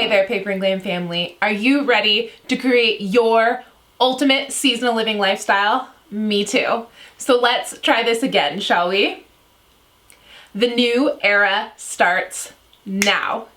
Hey there, Paper and Glam family. Are you ready to create your ultimate seasonal living lifestyle? Me too. So let's try this again, shall we? The new era starts now.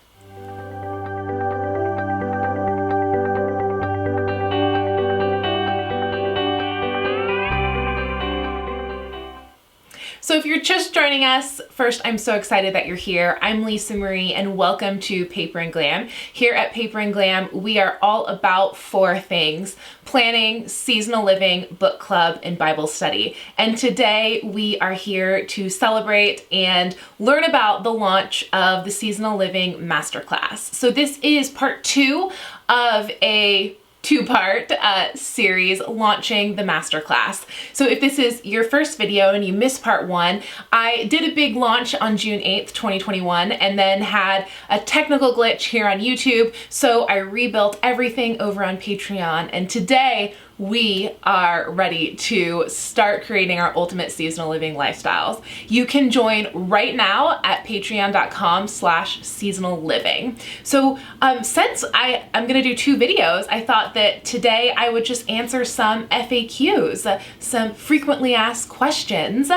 So if you're just joining us, first, I'm so excited that you're here. I'm Lisa Marie and welcome to Paper and Glam. Here at Paper and Glam, we are all about four things: planning, seasonal living, book club, and Bible study. And today we are here to celebrate and learn about the launch of the Seasonal Living Masterclass. So this is part 2 of a two-part series launching the masterclass. So if this is your first video and you missed part 1, I did a big launch on June 8th, 2021, and then had a technical glitch here on YouTube. So I rebuilt everything over on Patreon, and today we are ready to start creating our ultimate seasonal living lifestyles. You can join right now at patreon.com/seasonal living. So since I'm gonna do 2 videos, I thought that today I would just answer some FAQs, some frequently asked questions.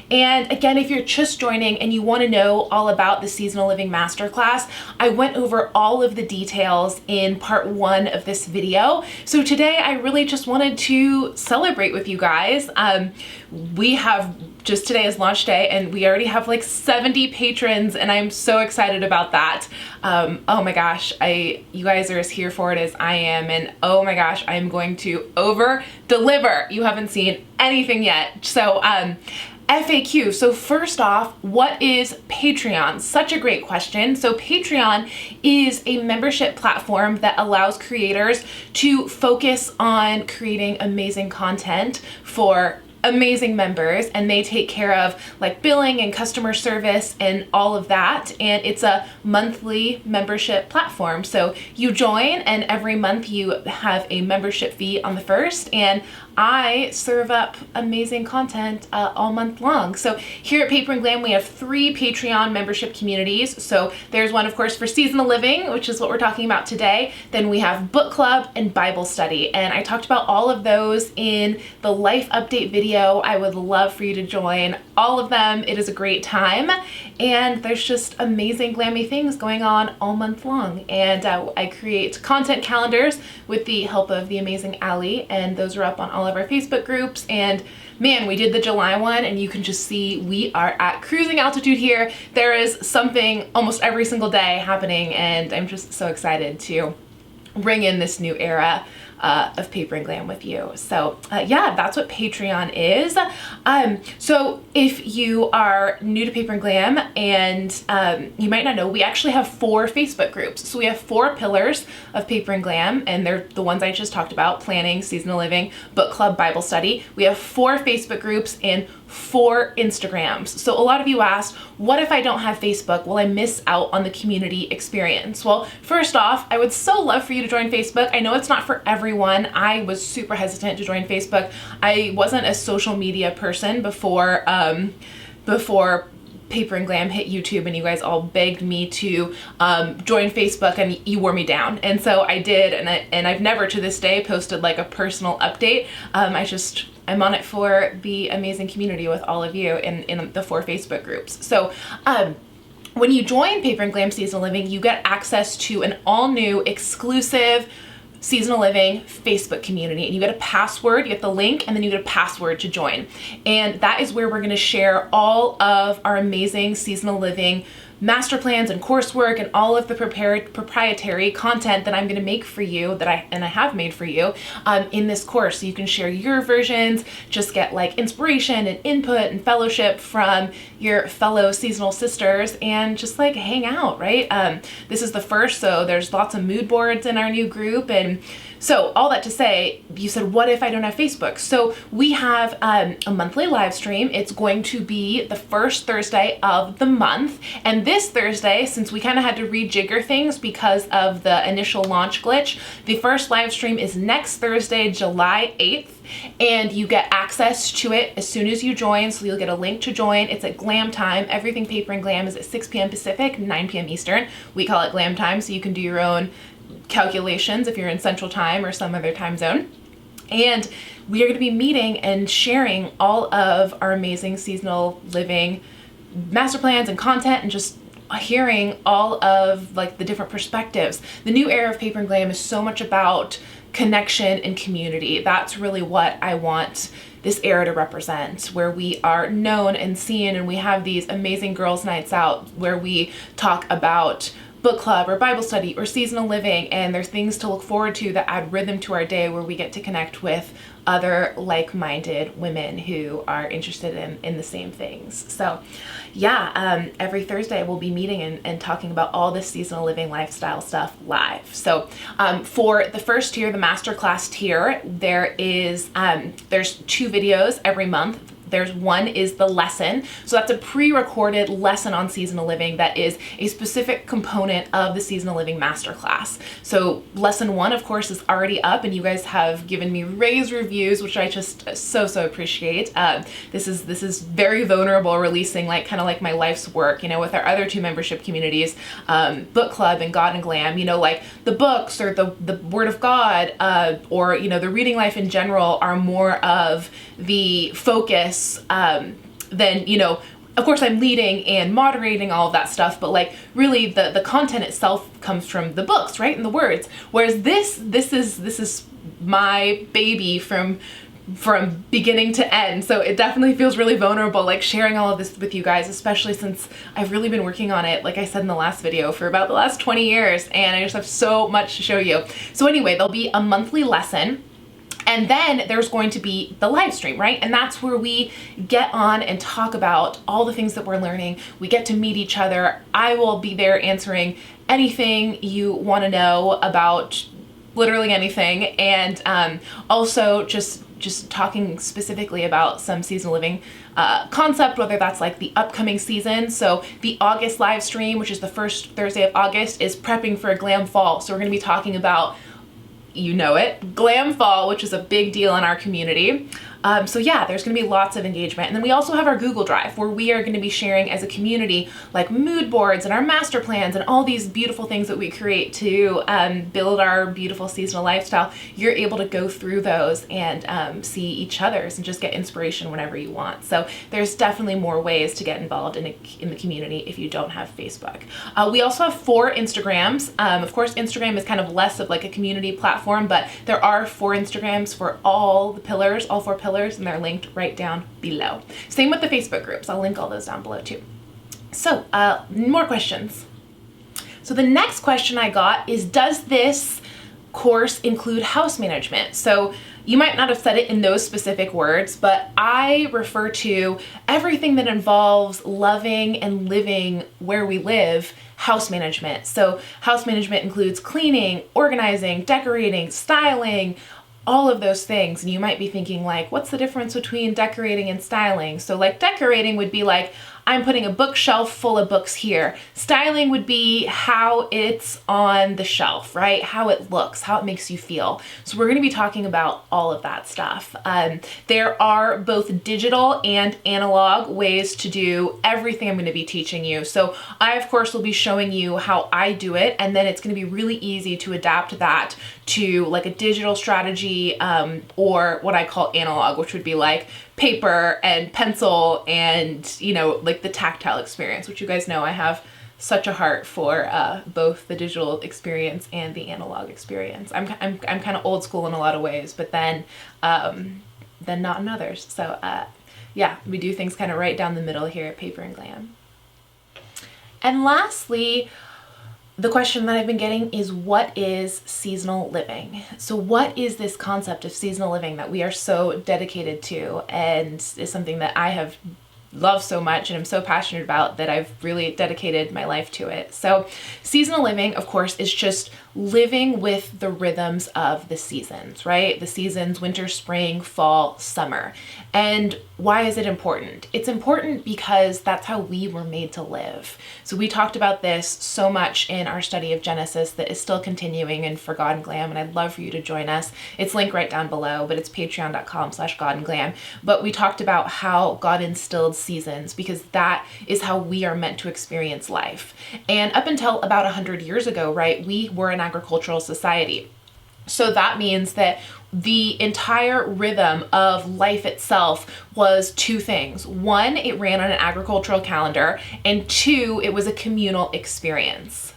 And again, if you're just joining and you wanna know all about the Seasonal Living Masterclass, I went over all of the details in part 1 of this video. So today I really just wanted to celebrate with you guys. We have just today is launch day and we already have like 70 patrons and I'm so excited about that. Oh my gosh, you guys are as here for it as I am, and oh my gosh, I'm going to over deliver. You haven't seen anything yet. So FAQ. So first off, what is Patreon? Such a great question. So Patreon is a membership platform that allows creators to focus on creating amazing content for amazing members, and they take care of like billing and customer service and all of that. And it's a monthly membership platform. So you join and every month you have a membership fee on the first, and I serve up amazing content all month long. So here at Paper and Glam, we have 3 Patreon membership communities. So there's one, of course, for seasonal living, which is what we're talking about today. Then we have book club and Bible study. And I talked about all of those in the life update video. I would love for you to join all of them. It is a great time. And there's just amazing glammy things going on all month long. And I create content calendars with the help of the amazing Allie, and those are up on all of our Facebook groups. And man, we did the July one and you can just see we are at cruising altitude here. There is something almost every single day happening, and I'm just so excited to bring in this new era of Paper and Glam with you. So yeah, that's what Patreon is. So if you are new to Paper and Glam and you might not know, we actually have 4 Facebook groups. So we have 4 pillars of Paper and Glam, and they're the ones I just talked about: planning, seasonal living, book club, Bible study. We have 4 Facebook groups and 4 Instagrams. So a lot of you asked, what if I don't have Facebook? Will I miss out on the community experience? Well, first off, I would so love for you to join Facebook. I know it's not for everyone. I was super hesitant to join Facebook. I wasn't a social media person before Paper and Glam hit YouTube, and you guys all begged me to join Facebook, and you wore me down. And so I did, and I've never to this day posted like a personal update. I'm on it for the amazing community with all of you in the 4 Facebook groups. So when you join Paper and Glam Seasonal Living, you get access to an all new exclusive Seasonal Living Facebook community, and you get a password, you get the link, and then you get a password to join. And that is where we're going to share all of our amazing seasonal living master plans and coursework and all of the proprietary content that I'm going to make for you, that I have made for you in this course. So you can share your versions, just get like inspiration and input and fellowship from your fellow seasonal sisters, and just like hang out, right? This is the first, so there's lots of mood boards in our new group. And so all that to say, you said, what if I don't have Facebook? So we have a monthly live stream. It's going to be the first Thursday of the month. And this Thursday, since we kind of had to rejigger things because of the initial launch glitch, the first live stream is next Thursday, July 8th. And you get access to it as soon as you join. So you'll get a link to join. It's at Glam time. Everything Paper and Glam is at 6 p.m. Pacific, 9 p.m. Eastern. We call it Glam time, so you can do your own calculations if you're in Central Time or some other time zone. And we are going to be meeting and sharing all of our amazing seasonal living master plans and content, and just hearing all of like the different perspectives. The new era of Paper and Glam is so much about connection and community. That's really what I want this era to represent, where we are known and seen, and we have these amazing girls' nights out where we talk about book club or Bible study or seasonal living, and there's things to look forward to that add rhythm to our day, where we get to connect with other like-minded women who are interested in the same things. So yeah, every Thursday we'll be meeting and talking about all this seasonal living lifestyle stuff live. So for the first tier, the masterclass tier, there's 2 videos every month. There's one is the lesson. So that's a pre-recorded lesson on seasonal living that is a specific component of the seasonal living masterclass. So lesson 1, of course, is already up, and you guys have given me rave reviews, which I just so appreciate. This is very vulnerable, releasing kind of like my life's work, with our other 2 membership communities, book club and God and Glam, like the books or the Word of God, or, the reading life in general are more of the focus. Then, of course I'm leading and moderating all of that stuff, but really the content itself comes from the books, right? And the words. Whereas this is my baby from beginning to end. So it definitely feels really vulnerable, sharing all of this with you guys, especially since I've really been working on it, like I said in the last video, for about the last 20 years, and I just have so much to show you. So anyway, there'll be a monthly lesson. And then there's going to be the live stream, right? And that's where we get on and talk about all the things that we're learning. We get to meet each other. I will be there answering anything you want to know about literally anything. And also just talking specifically about some seasonal living concept, whether that's the upcoming season. So the August live stream, which is the first Thursday of August, is prepping for a Glam fall. So we're going to be talking about, Glam fall, which is a big deal in our community. So yeah, there's going to be lots of engagement. And then we also have our Google Drive, where we are going to be sharing as a community mood boards and our master plans and all these beautiful things that we create to build our beautiful seasonal lifestyle. You're able to go through those and see each other's and just get inspiration whenever you want. So there's definitely more ways to get involved in the community if you don't have Facebook. We also have 4 Instagrams. Of course, Instagram is kind of less of a community platform, but there are 4 Instagrams for all the pillars, all 4 pillars, and they're linked right down below. Same with the Facebook groups. I'll link all those down below too. So more questions. So the next question I got is, does this course include house management? So you might not have said it in those specific words, but I refer to everything that involves loving and living where we live, house management. So house management includes cleaning, organizing, decorating, styling, all of those things. And you might be thinking what's the difference between decorating and styling? So decorating would be I'm putting a bookshelf full of books here. Styling would be how it's on the shelf, right? How it looks, how it makes you feel. So we're going to be talking about all of that stuff. There are both digital and analog ways to do everything I'm going to be teaching you. So I, of course, will be showing you how I do it, and then it's going to be really easy to adapt that to a digital strategy, or what I call analog, which would be paper and pencil and, the tactile experience, which you guys know I have such a heart for both the digital experience and the analog experience. I'm kind of old school in a lot of ways, but then not in others. So yeah, we do things kind of right down the middle here at Paper and Glam. And lastly, the question that I've been getting is, what is seasonal living? So what is this concept of seasonal living that we are so dedicated to, and is something that I have loved so much and I'm so passionate about that I've really dedicated my life to it? So seasonal living, of course, is just living with the rhythms of the seasons, right? The seasons, winter, spring, fall, summer. And why is it important? It's important because that's how we were made to live. So we talked about this so much in our study of Genesis that is still continuing in For God and Glam, and I'd love for you to join us. It's linked right down below, but it's patreon.com/godandglam. But we talked about how God instilled seasons, because that is how we are meant to experience life. And up until about 100 years ago, right, we were in an agricultural society. So that means that the entire rhythm of life itself was two things. One, it ran on an agricultural calendar, and two, it was a communal experience.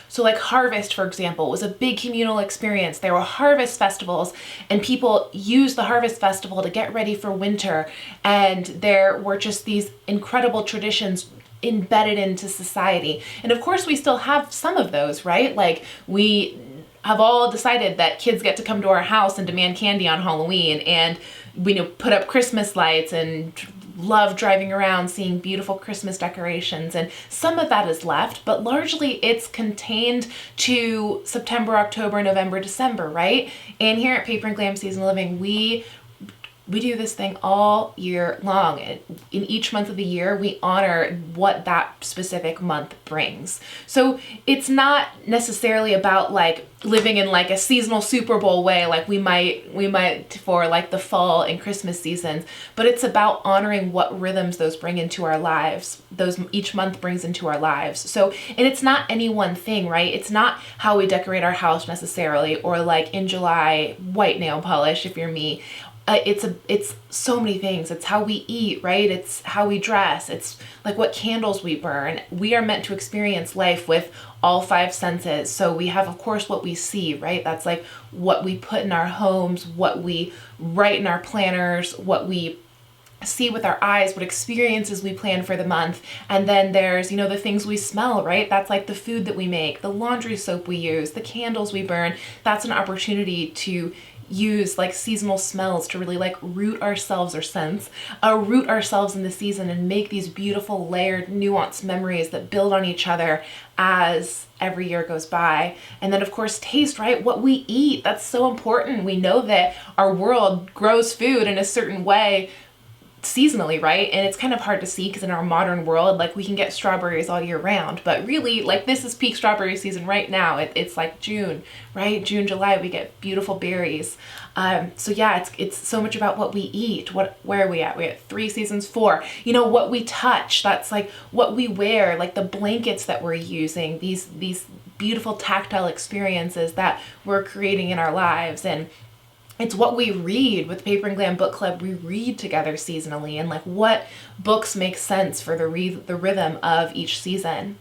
So like harvest, for example, was a big communal experience. There were harvest festivals, and people used the harvest festival to get ready for winter. And there were just these incredible traditions embedded into society. And of course, we still have some of those, right? Like we have all decided that kids get to come to our house and demand candy on Halloween, and we put up Christmas lights and love driving around seeing beautiful Christmas decorations, and some of that is left, but largely it's contained to September, October, November, December, right? And here at Paper and Glam Seasonal Living, we do this thing all year long. In each month of the year, we honor what that specific month brings. So it's not necessarily about like living in like a seasonal Super Bowl way, like we might for like the fall and Christmas seasons, but it's about honoring what rhythms those bring into our lives, those each month brings into our lives. So, and it's not any one thing, right? It's not how we decorate our house necessarily, or like in July, white nail polish if you're me. It's so many things. It's how we eat, right? It's how we dress. It's like what candles we burn. We are meant to experience life with all five senses. So we have, of course, what we see, right? That's like what we put in our homes, what we write in our planners, what we see with our eyes, what experiences we plan for the month. And then there's, the things we smell, right? That's like the food that we make, the laundry soap we use, the candles we burn. That's an opportunity to use like seasonal smells to really like root ourselves in the season and make these beautiful layered nuanced memories that build on each other as every year goes by. And then of course taste, right? What we eat, that's so important. We know that our world grows food in a certain way seasonally, right? And it's kind of hard to see because in our modern world, like we can get strawberries all year round, but really like this is peak strawberry season right now. It's like June, right? June, July, we get beautiful berries. So yeah, it's so much about what we eat. Where are we at? We're at 3 seasons, 4. What we touch, that's like what we wear, like the blankets that we're using, these beautiful tactile experiences that we're creating in our lives. And it's what we read with Paper and Glam Book Club. We read together seasonally, and like what books make sense for the rhythm of each season.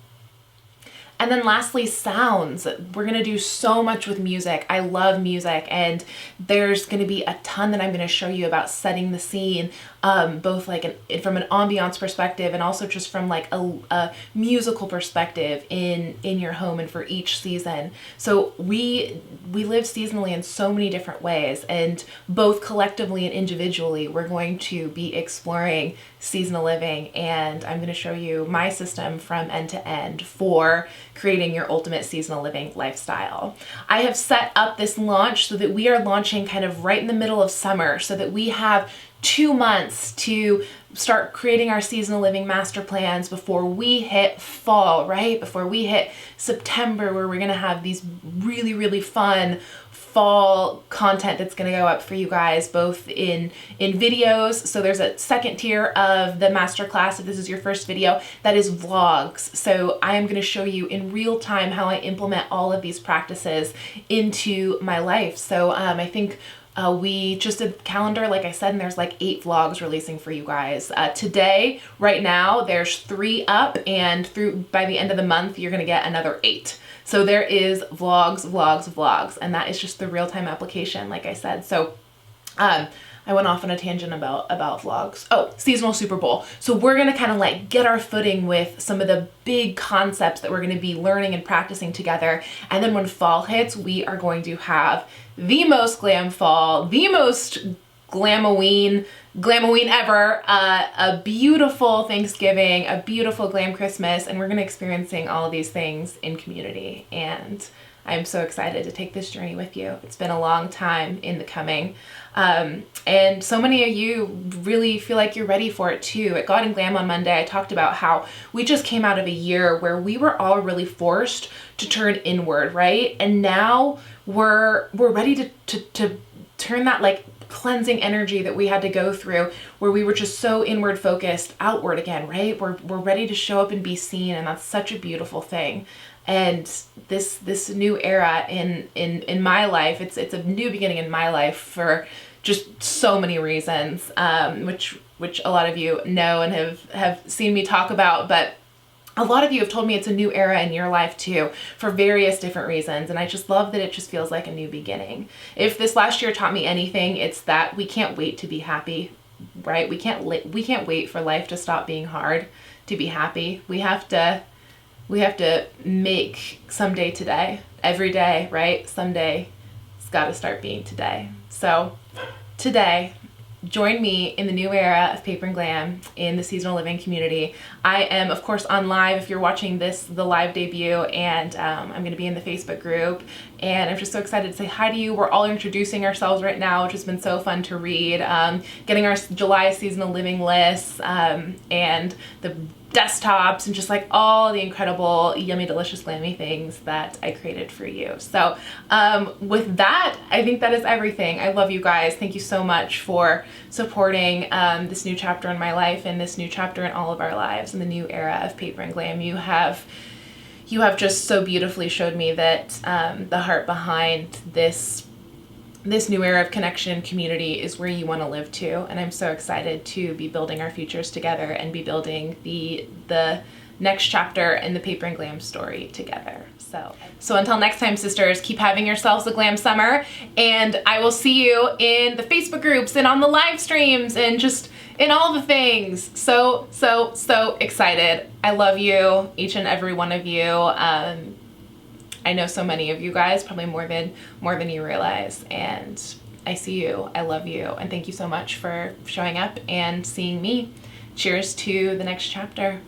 And then lastly, sounds. We're going to do so much with music. I love music, and there's going to be a ton that I'm going to show you about setting the scene, both like from an ambiance perspective and also just from like a musical perspective in your home and for each season. So we live seasonally in so many different ways, and both collectively and individually, we're going to be exploring seasonal living, and I'm going to show you my system from end to end for creating your ultimate seasonal living lifestyle. I have set up this launch so that we are launching kind of right in the middle of summer, so that we have 2 months to start creating our seasonal living master plans before we hit fall, right? Before we hit September, where we're going to have these really, really fun fall content that's going to go up for you guys, both in videos. So there's a second tier of the masterclass. If this is your first video, that is vlogs. So I am going to show you in real time how I implement all of these practices into my life. So I think we just did calendar, like I said, and there's like 8 vlogs releasing for you guys. Today, right now, there's 3 up, and by the end of the month, you're going to get another 8. So there is vlogs, and that is just the real-time application, like I said. So I went off on a tangent about vlogs. Oh, seasonal Super Bowl. So we're going to kind of like get our footing with some of the big concepts that we're going to be learning and practicing together. And then when fall hits, we are going to have the most glam fall, the most Glamoween ever, a beautiful Thanksgiving, a beautiful glam Christmas, and we're going to experiencing all of these things in community. And I'm so excited to take this journey with you. It's been a long time in the coming. And so many of you really feel like you're ready for it too. At God and Glam on Monday, I talked about how we just came out of a year where we were all really forced to turn inward, right? And now we're ready to turn that like cleansing energy that we had to go through, where we were just so inward focused, outward again, right? We're ready to show up and be seen, and that's such a beautiful thing. And this new era in my life, it's a new beginning in my life for just so many reasons, which a lot of you know and have seen me talk about, but a lot of you have told me it's a new era in your life too, for various different reasons. And I just love that it just feels like a new beginning. If this last year taught me anything, it's that we can't wait to be happy, right? We can't wait for life to stop being hard to be happy. We have to make someday today, every day, right? Someday it's got to start being today. So today, join me in the new era of Paper and Glam in the seasonal living community. I am, of course, on live if you're watching this, the live debut, and I'm going to be in the Facebook group. And I'm just so excited to say hi to you. We're all introducing ourselves right now, which has been so fun to read. Getting our July seasonal living lists and the desktops and just like all the incredible, yummy, delicious, glammy things that I created for you. So with that, I think that is everything. I love you guys. Thank you so much for supporting this new chapter in my life and this new chapter in all of our lives in the new era of Paper and Glam. You have just so beautifully showed me that the heart behind this new era of connection and community is where you want to live too. And I'm so excited to be building our futures together and be building the next chapter in the Paper and Glam story together. So until next time, sisters, keep having yourselves a glam summer, and I will see you in the Facebook groups and on the live streams and just in all the things. So excited. I love you, each and every one of you. I know so many of you guys, probably more than you realize, and I see you, I love you, and thank you so much for showing up and seeing me. Cheers to the next chapter.